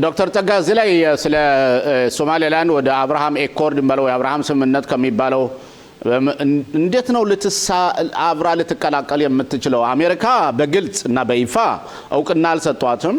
ዶክተር ጸጋ እዚህ ላይ ስለ ሶማሌላንድ ወደ አብርሃም ኤኮርድ ማለት የአብርሃም ስምምነት ከሚባለው እንዴት ነው አብራ ልትቀላቀል የምትችለው? አሜሪካ በግልጽ እና በይፋ እውቅና አልሰጧትም።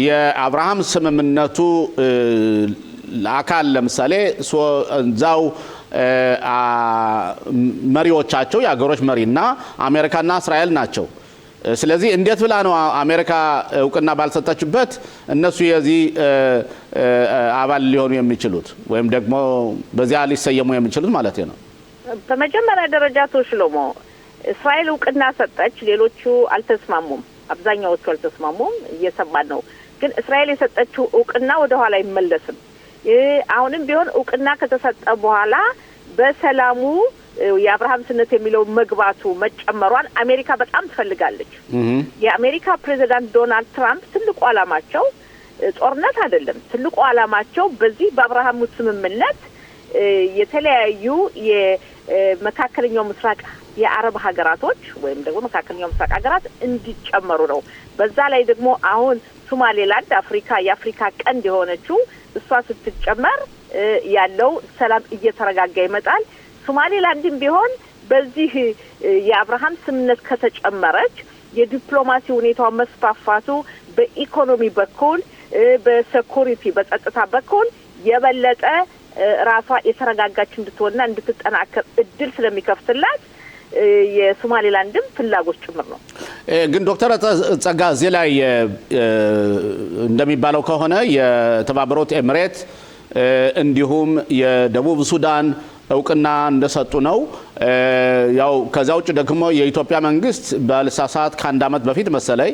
የአብርሃም ስምምነቱ አካል ለምሳሌ እዛው መሪዎቻቸው የአገሮች መሪና አሜሪካና እስራኤል ናቸው። ስለዚህ እንዴት ብላ ነው አሜሪካ እውቅና ባልሰጠችበት እነሱ የዚህ አባል ሊሆኑ የሚችሉት ወይም ደግሞ በዚያ ሊሰየሙ የሚችሉት ማለት ነው? በመጀመሪያ ደረጃ ተሽሎሞ እስራኤል እውቅና ሰጠች፣ ሌሎቹ አልተስማሙም። አብዛኛዎቹ አልተስማሙም፣ እየሰማን ነው። ግን እስራኤል የሰጠችው እውቅና ወደ ኋላ አይመለስም። አሁንም ቢሆን እውቅና ከተሰጠ በኋላ በሰላሙ የአብርሃም ስምምነት የሚለው መግባቱ መጨመሯን አሜሪካ በጣም ትፈልጋለች። የአሜሪካ ፕሬዚዳንት ዶናልድ ትራምፕ ትልቁ ዓላማቸው ጦርነት አይደለም። ትልቁ ዓላማቸው በዚህ በአብርሃም ስምምነት የተለያዩ የመካከለኛው ምስራቅ የአረብ ሀገራቶች ወይም ደግሞ መካከለኛው ምስራቅ ሀገራት እንዲጨመሩ ነው። በዛ ላይ ደግሞ አሁን ሶማሌላንድ የአፍሪካ ቀንድ የሆነችው እሷ ስትጨመር ያለው ሰላም እየተረጋጋ ይመጣል። ሶማሌላንድም ቢሆን በዚህ የአብርሃም ስምምነት ከተጨመረች የዲፕሎማሲ ሁኔታው መስፋፋቱ በኢኮኖሚ በኩል በሴኩሪቲ በጸጥታ በኩል የበለጠ ራሷ የተረጋጋች እንድትሆንና እንድትጠናከር እድል ስለሚከፍትላት የሶማሌላንድም ፍላጎት ጭምር ነው። ግን ዶክተር ጸጋ እዚህ ላይ እንደሚባለው ከሆነ የተባበሩት ኤሚሬት እንዲሁም የደቡብ ሱዳን እውቅና እንደሰጡ ነው። ያው ከዛ ውጭ ደግሞ የኢትዮጵያ መንግስት ባልሳሳት ከአንድ አመት በፊት መሰለኝ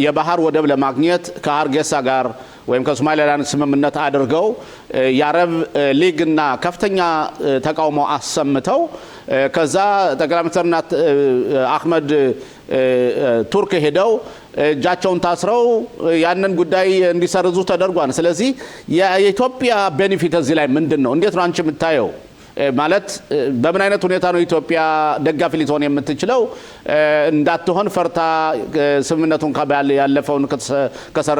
የባህር ወደብ ለማግኘት ከሀርጌሳ ጋር ወይም ከሶማሌላንድ ስምምነት አድርገው የአረብ ሊግና ከፍተኛ ተቃውሞ አሰምተው ከዛ ጠቅላይ ሚኒስትር አህመድ ቱርክ ሄደው እጃቸውን ታስረው ያንን ጉዳይ እንዲሰርዙ ተደርጓል። ስለዚህ የኢትዮጵያ ቤኔፊት እዚህ ላይ ምንድነው? እንዴት ነው አንቺ የምታየው? ማለት በምን አይነት ሁኔታ ነው ኢትዮጵያ ደጋፊ ልትሆን የምትችለው? እንዳትሆን ፈርታ ስምምነቱን ያለፈውን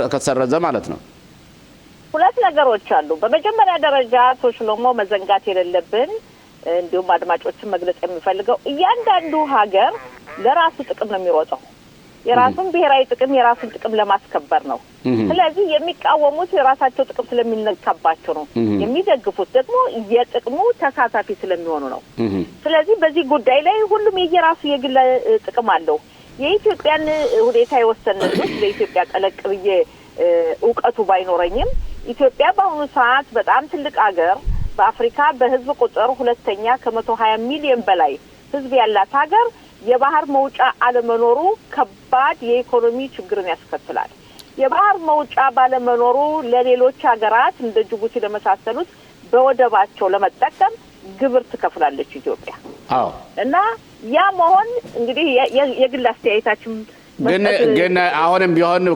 ከተሰረዘ ማለት ነው። ሁለት ነገሮች አሉ። በመጀመሪያ ደረጃ ተሽሎሞ መዘንጋት የሌለብን እንዲሁም አድማጮችን መግለጽ የሚፈልገው እያንዳንዱ ሀገር ለራሱ ጥቅም ነው የሚሮጠው። የራሱን ብሔራዊ ጥቅም የራሱን ጥቅም ለማስከበር ነው። ስለዚህ የሚቃወሙት የራሳቸው ጥቅም ስለሚነካባቸው ነው። የሚደግፉት ደግሞ የጥቅሙ ተሳታፊ ስለሚሆኑ ነው። ስለዚህ በዚህ ጉዳይ ላይ ሁሉም የየራሱ የግል ጥቅም አለው። የኢትዮጵያን ሁኔታ የወሰነው ለኢትዮጵያ ጠለቅ ብዬ እውቀቱ ባይኖረኝም ኢትዮጵያ በአሁኑ ሰዓት በጣም ትልቅ ሀገር በአፍሪካ በህዝብ ቁጥር ሁለተኛ ከ120 ሚሊዮን በላይ ህዝብ ያላት ሀገር የባህር መውጫ አለመኖሩ ከባድ የኢኮኖሚ ችግርን ያስከትላል። የባህር መውጫ ባለመኖሩ ለሌሎች ሀገራት እንደ ጅቡቲ ለመሳሰሉት በወደባቸው ለመጠቀም ግብር ትከፍላለች ኢትዮጵያ። አዎ። እና ያ መሆን እንግዲህ የግል አስተያየታችን ግን አሁንም ቢሆን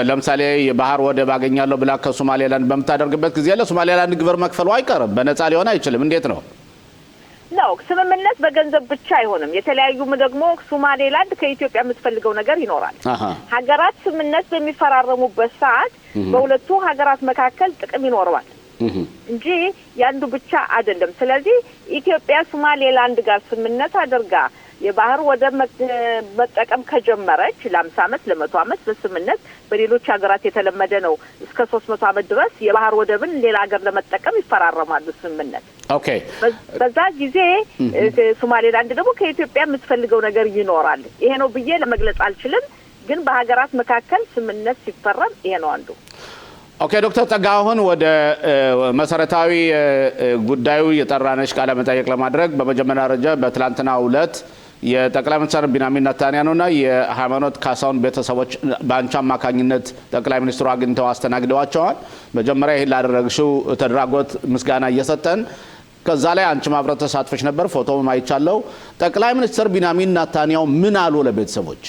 ለምሳሌ የባህር ወደብ አገኛለሁ ብላ ከሶማሌላንድ በመታደርግበት ጊዜ ለሶማሌላንድ ግብር መክፈሉ አይቀርም። በነፃ ሊሆን አይችልም። እንዴት ነው? ነው ስምምነት በገንዘብ ብቻ አይሆንም። የተለያዩም ደግሞ ሶማሌላንድ ከኢትዮጵያ የምትፈልገው ነገር ይኖራል። ሀገራት ስምምነት በሚፈራረሙበት ሰዓት በሁለቱ ሀገራት መካከል ጥቅም ይኖረዋል እንጂ ያንዱ ብቻ አይደለም። ስለዚህ ኢትዮጵያ ሶማሌላንድ ጋር ስምምነት አድርጋ የባህር ወደብ መጠቀም ከጀመረች ለ50 አመት ለ100 አመት በስምምነት በሌሎች ሀገራት የተለመደ ነው። እስከ 300 አመት ድረስ የባህር ወደብን ሌላ ሀገር ለመጠቀም ይፈራረማሉ ስምምነት። ኦኬ። በዛ ጊዜ ሶማሌላንድ ደግሞ ከኢትዮጵያ የምትፈልገው ነገር ይኖራል። ይሄ ነው ብዬ ለመግለጽ አልችልም፣ ግን በሀገራት መካከል ስምምነት ሲፈረም ይሄ ነው አንዱ። ኦኬ ዶክተር ጸጋ አሁን ወደ መሰረታዊ ጉዳዩ የጠራነሽ ቃለ መጠይቅ ለማድረግ በመጀመሪያ ደረጃ በትላንትናው ዕለት የጠቅላይ ሚኒስትር ቢንያሚን ኔታንያሁና የሃይማኖት ካሳውን ቤተሰቦች በአንቺ አማካኝነት ጠቅላይ ሚኒስትሩ አግኝተው አስተናግደዋቸዋል። መጀመሪያ ይሄን ላደረግሽው ተድራጎት ምስጋና እየሰጠን ከዛ ላይ አንቺ ማብረት ተሳትፈሽ ነበር፣ ፎቶውም አይቻለው። ጠቅላይ ሚኒስትር ቢንያሚን ኔታንያሁ ምን አሉ ለቤተሰቦች?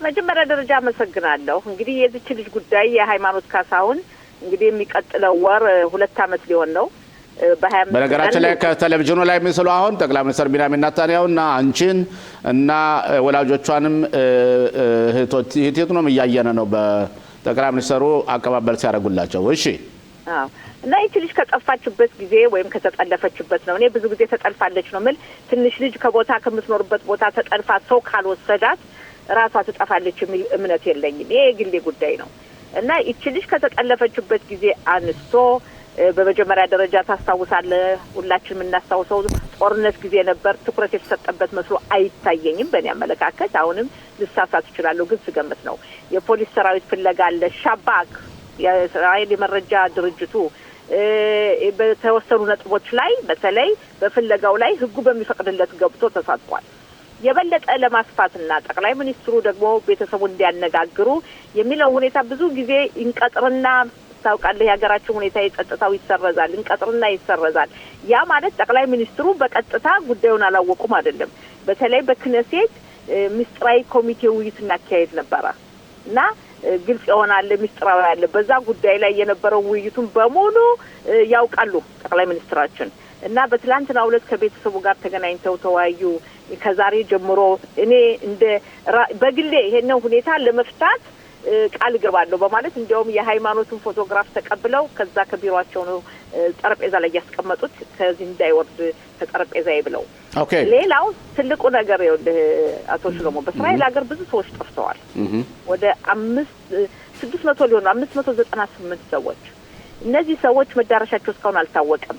መጀመሪያ ደረጃ አመሰግናለሁ። እንግዲህ የዚች ልጅ ጉዳይ የሃይማኖት ካሳውን እንግዲህ የሚቀጥለው ወር 2 አመት ሊሆን ነው። በነገራችን ላይ ከቴሌቪዥኑ ላይ የሚስሉ አሁን ጠቅላይ ሚኒስትር ቢንያሚን ኔታንያሁና አንቺን እና ወላጆቿንም እህቶቹንም እያየነ ነው ጠቅላይ ሚኒስትሩ አቀባበል ሲያደርጉላቸው እሺ እና ይቺ ልጅ ከጠፋችበት ጊዜ ወይም ከተጠለፈችበት ነው እኔ ብዙ ጊዜ ተጠልፋለች ነው ማለት ትንሽ ልጅ ከቦታ ከምትኖርበት ቦታ ተጠልፋ ሰው ካልወሰዳት ራሷ ትጠፋለች የሚል እምነት የለኝም ይሄ ግሌ ጉዳይ ነው እና ይቺ ልጅ ከተጠለፈችበት ጊዜ አንስቶ በመጀመሪያ ደረጃ ታስታውሳለህ ሁላችንም እናስታውሰው ጦርነት ጊዜ ነበር ትኩረት የተሰጠበት መስሎ አይታየኝም በእኔ አመለካከት አሁንም ልሳሳት ይችላል ግን ስገምት ነው የፖሊስ ሰራዊት ፍለጋ አለ ሻባክ የእስራኤል የመረጃ ድርጅቱ በተወሰኑ ነጥቦች ላይ በተለይ በፍለጋው ላይ ህጉ በሚፈቅድለት ገብቶ ተሳትፏል የበለጠ ለማስፋትና ጠቅላይ ሚኒስትሩ ደግሞ ቤተሰቡን እንዲያነጋግሩ የሚለው ሁኔታ ብዙ ጊዜ እንቀጥርና ታውቃለህ የሀገራችን ሁኔታ የጸጥታው ይሰረዛል እንቀጥርና ይሰረዛል ያ ማለት ጠቅላይ ሚኒስትሩ በቀጥታ ጉዳዩን አላወቁም አይደለም በተለይ በክነሴት ሚስጥራዊ ኮሚቴ ውይይት እናካሄድ ነበር እና ግልጽ ይሆናል ሚስጥራዊ ያለ በዛ ጉዳይ ላይ የነበረው ውይይቱን በሙሉ ያውቃሉ ጠቅላይ ሚኒስትራችን እና በትላንትናው ዕለት ከቤተሰቡ ጋር ተገናኝተው ተወያዩ ከዛሬ ጀምሮ እኔ እንደ በግሌ ይሄንን ሁኔታ ለመፍታት ቃል ገባለሁ በማለት እንዲያውም የሃይማኖቱን ፎቶግራፍ ተቀብለው ከዛ ከቢሮአቸው ነው ጠረጴዛ ላይ ያስቀመጡት ከዚህ እንዳይወርድ ከጠረጴዛ ይብለው ኦኬ ሌላው ትልቁ ነገር ይኸውልህ አቶ ሽሎሞ በእስራኤል ሀገር ብዙ ሰዎች ጠፍተዋል ወደ 600 ሊሆኑ 598 ሰዎች እነዚህ ሰዎች መዳረሻቸው እስካሁን አልታወቀም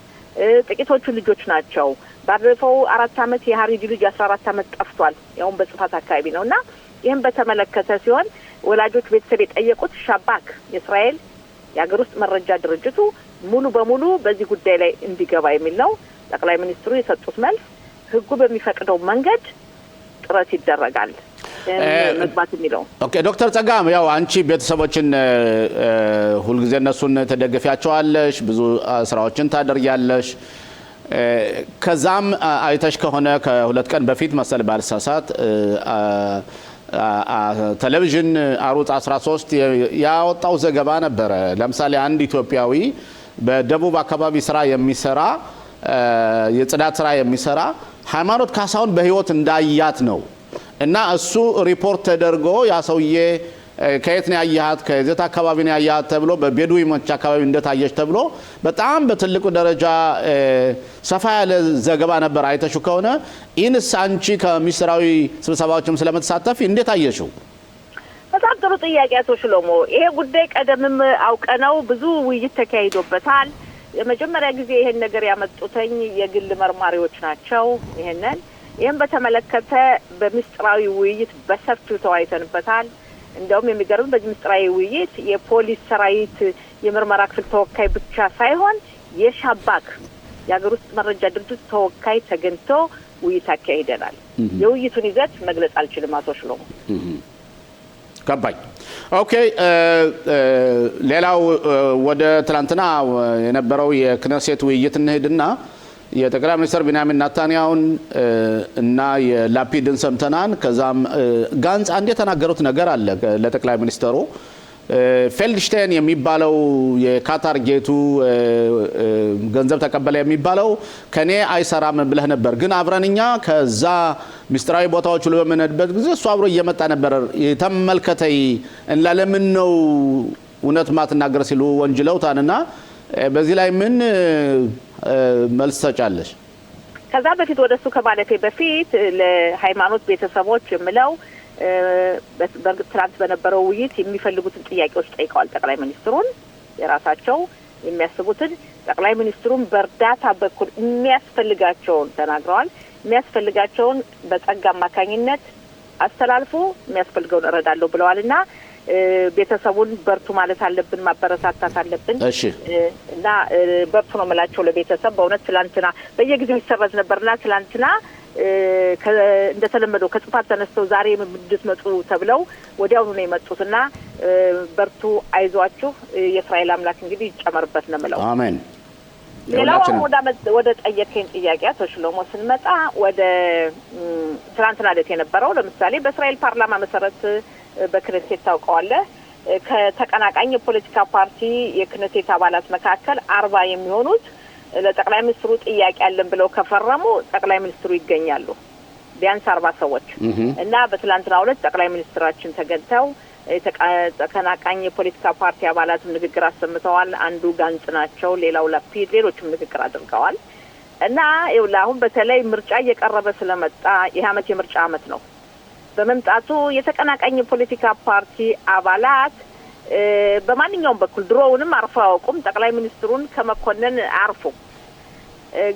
ጥቂቶቹ ልጆች ናቸው ባለፈው 4 አመት የሃሪዲ ልጅ 14 አመት ጠፍቷል ያው በጽፋት አካባቢ ነውና ይሄን በተመለከተ ሲሆን ወላጆች ቤተሰብ የጠየቁት ሻባክ የእስራኤል የሀገር ውስጥ መረጃ ድርጅቱ ሙሉ በሙሉ በዚህ ጉዳይ ላይ እንዲገባ የሚል ነው ጠቅላይ ሚኒስትሩ የሰጡት መልስ ህጉ በሚፈቅደው መንገድ ጥረት ይደረጋል መግባት የሚለው ኦኬ ዶክተር ጸጋም ያው አንቺ ቤተሰቦችን ሁሉ ጊዜ እነሱን ተደግፊያቸዋለሽ ብዙ ስራዎችን ታደርያለሽ ከዛም አይተሽ ከሆነ ከሁለት ቀን በፊት መሰል ባልሳሳት ቴሌቪዥን አሩጽ 13 ያወጣው ዘገባ ነበር ለምሳሌ አንድ ኢትዮጵያዊ በደቡብ አካባቢ ስራ የሚሰራ የጽዳት ስራ የሚሰራ ሃይማኖት ካሳውን በህይወት እንዳያት ነው እና እሱ ሪፖርት ተደርጎ ያ ሰውዬ ከየት ነው ያያት ከዘታ አካባቢ ነው ያያት ተብሎ በቤዱዊሞች አካባቢ እንደታየች ተብሎ በጣም በትልቁ ደረጃ ሰፋ ያለ ዘገባ ነበር አይተሹ ከሆነ ኢንስ አንቺ ከሚስጥራዊ ስብሰባዎችም ስለምትሳተፊ እንዴት አየሽው በጣም ጥሩ ጥያቄ አቶ ሽሎሞ ይሄ ጉዳይ ቀደምም አውቀነው ብዙ ውይይት ተካሂዶበታል የመጀመሪያ ጊዜ ይሄን ነገር ያመጡተኝ የግል መርማሪዎች ናቸው ይሄን በተመለከተ በሚስጥራዊ ውይይት በሰፊው ተወያይተንበታል እንደውም የሚገርም በዚህ ሚስጥራዊ ውይይት የፖሊስ ሰራዊት የምርመራ ክፍል ተወካይ ብቻ ሳይሆን የሻባክ የሀገር ውስጥ መረጃ ድርጅት ተወካይ ተገኝቶ ውይይት አካሂደናል የውይይቱን ይዘት መግለጽ አልችልም አቶ ሽሎሞ ገባኝ ኦኬ ሌላው ወደ ትላንትና የነበረው የክነሴት ውይይት እንሄድና የጠቅላይ ሚኒስትር ቢንያሚን ኔታንያሁን እና የላፒድን ሰምተናል ከዛም ጋንጽ አንድ የተናገሩት ነገር አለ ለጠቅላይ ሚኒስትሩ ፌልድሽታይን የሚባለው የካታር ጌቱ ገንዘብ ተቀበለ የሚባለው ከኔ አይሰራም ብለህ ነበር ግን አብረንኛ ከዛ ሚስጥራዊ ቦታዎች ሁሉ በመነድበት ጊዜ እሱ አብሮ እየመጣ ነበር ተመልከተይ ለምን ነው እውነት ማትናገር ሲሉ ወንጅለውታልና በዚህ ላይ ምን መልስ ተጫለሽ ከዛ በፊት ወደሱ ከማለቴ በፊት ለሃይማኖት ቤተሰቦች የምለው በርግጥ ትላንት በነበረው ውይይት የሚፈልጉትን ጥያቄዎች ጠይቀዋል ጠቅላይ ሚኒስትሩን የራሳቸው የሚያስቡትን ጠቅላይ ሚኒስትሩን በእርዳታ በኩል የሚያስፈልጋቸውን ተናግረዋል የሚያስፈልጋቸውን በጸጋ አማካኝነት አስተላልፎ የሚያስፈልገውን እረዳለሁ ብለዋልና ቤተሰቡን በርቱ ማለት አለብን ማበረታታት አለብን እና በርቱ ነው መላቸው ለቤተሰብ በእውነት ትላንትና በየጊዜው ይሰረዝ ነበርና ትላንትና እንደተለመደው ከጽፋት ተነስተው ዛሬ እንድትመጡ ተብለው ወዲያው ነው የመጡትና በርቱ አይዟችሁ የእስራኤል አምላክ እንግዲህ ይጨመርበት ነው ማለት አሜን ሌላው ወደ ጠየቀኝ ጥያቄ ተሽሎሞ ስንመጣ ወደ ትላንትና ዕለት የነበረው ለምሳሌ በእስራኤል ፓርላማ መሰረት በክነሴት ታውቀዋለህ ከተቀናቃኝ የፖለቲካ ፓርቲ የክነሴት አባላት መካከል 40 የሚሆኑት ለጠቅላይ ሚኒስትሩ ጥያቄ አለን ብለው ከፈረሙ ጠቅላይ ሚኒስትሩ ይገኛሉ ቢያንስ 40 ሰዎች እና በትላንትናው ዕለት ጠቅላይ ሚኒስትራችን ተገኝተው ተቀናቃኝ የፖለቲካ ፓርቲ አባላትም ንግግር አሰምተዋል። አንዱ ጋንጽ ናቸው፣ ሌላው ላፒድ፣ ሌሎችም ንግግር አድርገዋል። እና አሁን በተለይ ምርጫ እየቀረበ ስለመጣ ይህ ዓመት የምርጫ ዓመት ነው። በመምጣቱ የተቀናቃኝ የፖለቲካ ፓርቲ አባላት በማንኛውም በኩል ድሮውንም አርፈው አያውቁም። ጠቅላይ ሚኒስትሩን ከመኮነን አያርፉም።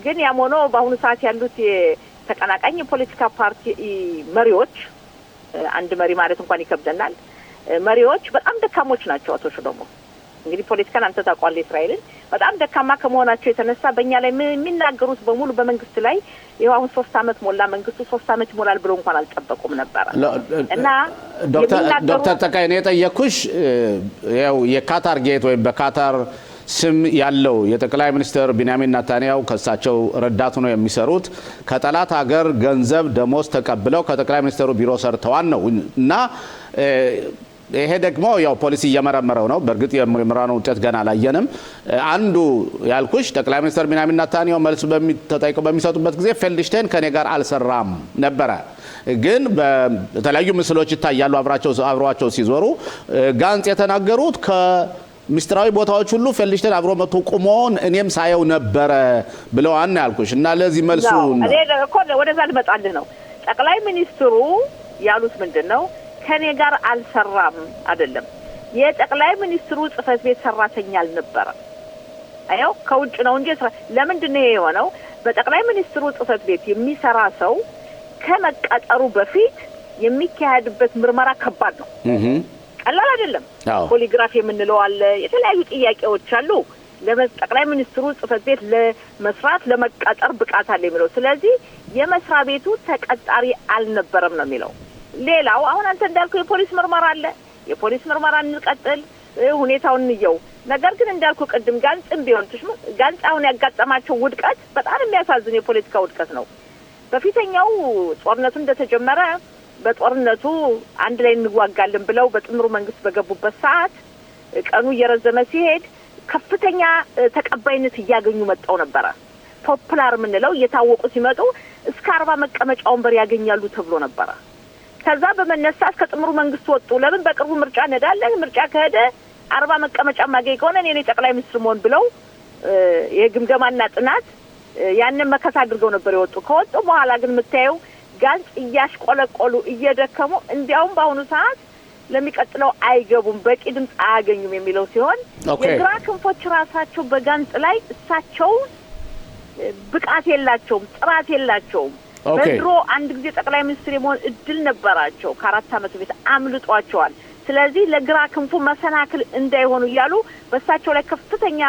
ግን ያም ሆኖ በአሁኑ ሰዓት ያሉት የተቀናቃኝ የፖለቲካ ፓርቲ መሪዎች፣ አንድ መሪ ማለት እንኳን ይከብደናል፣ መሪዎች በጣም ደካሞች ናቸው። አቶ ሽሎሞ እንግዲህ ፖለቲካን አንተ ታውቃለህ። እስራኤልን በጣም ደካማ ከመሆናቸው የተነሳ በእኛ ላይ የሚናገሩት በሙሉ በመንግስት ላይ ይኸው አሁን 3 አመት ሞላ፣ መንግስቱ 3 አመት ይሞላል ብሎ እንኳን አልጠበቁም ነበር። እና ዶክተር ተካይ ነው የጠየኩሽ ያው የካታር ጌት ወይም በካታር ስም ያለው የጠቅላይ ሚኒስትር ቢንያሚን ኔታንያሁ ከሳቸው ረዳት ሆነው የሚሰሩት ከጠላት ሀገር ገንዘብ ደሞዝ ተቀብለው ከጠቅላይ ሚኒስትሩ ቢሮ ሰርተዋል ነው እና ይሄ ደግሞ ያው ፖሊሲ እየመረመረው ነው። በእርግጥ የምርመራውን ውጤት ገና አላየንም። አንዱ ያልኩሽ ጠቅላይ ሚኒስትር ቢንያሚን ኔታንያሁ መልስ ተጠይቀው በሚሰጡበት ጊዜ ፌልድሽታይን ከኔ ጋር አልሰራም ነበረ። ግን በተለያዩ ምስሎች ይታያሉ አብሯቸው ሲዞሩ ጋንጽ የተናገሩት ሚስጥራዊ ቦታዎች ሁሉ ፌልድሽታይን አብሮ መጥቶ ቆሞን እኔም ሳየው ነበረ ብለው አና ያልኩሽ እና ለዚህ መልሱ እኔ እኮ ወደዛ ልመጣልህ ነው። ጠቅላይ ሚኒስትሩ ያሉት ምንድነው? ከኔ ጋር አልሰራም አይደለም፣ የጠቅላይ ሚኒስትሩ ጽህፈት ቤት ሰራተኛ አልነበረ። አየው ከውጭ ነው እንጂ ለምንድን ነው የሆነው? በጠቅላይ ሚኒስትሩ ጽህፈት ቤት የሚሰራ ሰው ከመቀጠሩ በፊት የሚካሄድበት ምርመራ ከባድ ነው። ቀላል አይደለም። ፖሊግራፍ የምንለው አለ፣ የተለያዩ ጥያቄዎች አሉ። ለጠቅላይ ሚኒስትሩ ጽህፈት ቤት ለመስራት ለመቀጠር ብቃት አለ የሚለው። ስለዚህ የመስሪያ ቤቱ ተቀጣሪ አልነበረም ነው የሚለው። ሌላው አሁን አንተ እንዳልከው የፖሊስ ምርመራ አለ። የፖሊስ ምርመራ እንቀጥል፣ ሁኔታውን እንየው። ነገር ግን እንዳልከው ቅድም ጋንጽም ቢሆን ጋንጽ አሁን ያጋጠማቸው ውድቀት በጣም የሚያሳዝን የፖለቲካ ውድቀት ነው። በፊተኛው ጦርነቱ እንደተጀመረ በጦርነቱ አንድ ላይ እንዋጋለን ብለው በጥምሩ መንግስት በገቡበት ሰዓት ቀኑ እየረዘመ ሲሄድ ከፍተኛ ተቀባይነት እያገኙ መጣው ነበረ። ፖፑላር ምንለው እየታወቁ ሲመጡ እስከ 40 መቀመጫ ወንበር ያገኛሉ ተብሎ ነበረ። ከዛ በመነሳት ከጥምሩ መንግስት ወጡ። ለምን በቅርቡ ምርጫ እንሄዳለን፣ ምርጫ ከሄደ 40 መቀመጫ ማገኝ ከሆነ እኔ ጠቅላይ ሚኒስትር መሆን ብለው የግምገማና ጥናት ያንን መከታ አድርገው ነበር የወጡ። ከወጡ በኋላ ግን የምታየው ጋንጽ እያሽቆለቆሉ እየደከሙ እንዲያውም በአሁኑ ሰዓት ለሚቀጥለው አይገቡም፣ በቂ ድምፅ አያገኙም የሚለው ሲሆን የግራ ክንፎች ራሳቸው በጋንጽ ላይ እሳቸው ብቃት የላቸውም፣ ጥራት የላቸውም። በድሮ አንድ ጊዜ ጠቅላይ ሚኒስትር የመሆን እድል ነበራቸው፣ ከ4 አመት በፊት አምልጧቸዋል። ስለዚህ ለግራ ክንፉ መሰናክል እንዳይሆኑ እያሉ በእሳቸው ላይ ከፍተኛ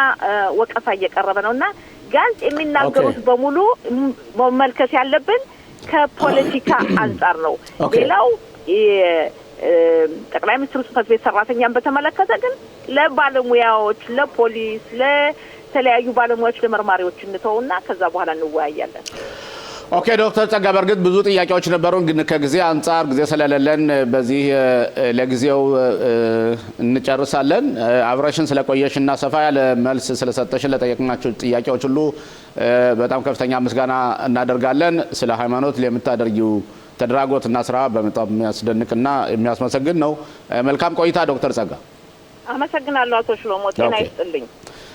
ወቀሳ እየቀረበ ነውና ጋንጽ የሚናገሩት በሙሉ መመልከት ያለብን ከፖለቲካ አንጻር ነው። ሌላው ጠቅላይ ሚኒስትሩ ጽህፈት ቤት ሰራተኛን በተመለከተ ግን ለባለሙያዎች፣ ለፖሊስ፣ ለተለያዩ ባለሙያዎች፣ ለመርማሪዎች እንተውና ከዛ በኋላ እንወያያለን። ኦኬ ዶክተር ጸጋ በርግጥ ብዙ ጥያቄዎች ነበሩ፣ ግን ከጊዜ አንጻር ጊዜ ስለሌለን በዚህ ለጊዜው እንጨርሳለን። አብረሽን ስለቆየሽና ሰፋ ያለ መልስ ስለሰጠሽን ለጠየቅናቸው ጥያቄዎች ሁሉ በጣም ከፍተኛ ምስጋና እናደርጋለን። ስለ ሃይማኖት ለምታደርጊው ተደራጎትና ስራ በጣም የሚያስደንቅና የሚያስመሰግን ነው። መልካም ቆይታ ዶክተር ጸጋ። አመሰግናለሁ አቶ ሽሎሞ። ጤና ይስጥልኝ።